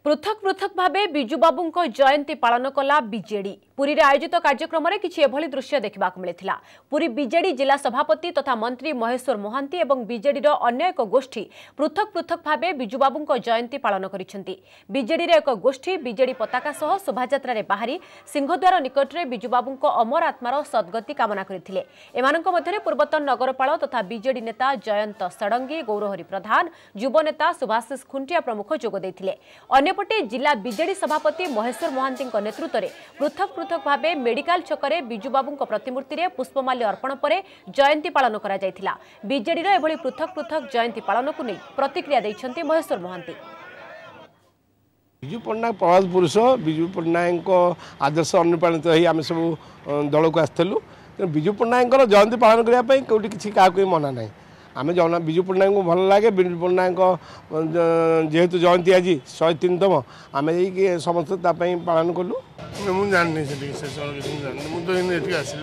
पृथक पृथक भावे बिजुबाबू जयंती पालन कला बीजेडी पुरी रे आयोजित कार्यक्रम में किसी एभली दृश्य देखा मिलता। पुरी बीजेडी जिला सभापति तथा मंत्री महेश्वर महांती एवं बीजेडी अन्य एक गोष्ठी पृथक पृथक भावे बिजुबाबू जयंती पालन करिसेंती। बीजेडी रे एक गोष्ठी बीजेडी पताका सह शोभायात्रा रे बाहरी सिंहद्वार निकट में बिजुबाबू अमर आत्मार सद्गति कामना करथिले। एमानक मध्यरे पूर्वतन नगरपाल तथा बीजेडी नेता जयंत षडंगी, गौरहरि प्रधान, युव नेता सुभाषिष खुंटिया प्रमुख जोग देथिले। अन्यपटे जिला बीजेडी सभापति महेश्वर महांती नेतृत्व में पृथक पृथक भावे मेडिकल छकरे बिजुबाबू प्रतिमूर्ति में पुष्पमाल्य अर्पण पर जयंती पालन करा जायथिला। बीजेडी एभली पृथक पृथक जयंती पालन को नहीं प्रतिक्रिया दैछंती महेश्वर महांती। बिजु पट्टनायक प्रवाद पुरुष बिजु पट्टनायक आदर्श अनुप्राणित हो आम सब दल को आसलु। बिजु पट्टनायक जयंती पालन करने कौटी किसी क्या मना ना आम जन बिजु पट्टनायक को भल लगे। बिजु पट्टनायक जेहेतु जयंती आज 103तम आम ये समस्त पालन कलु। मुझे जाननी मुझे तो आसिल।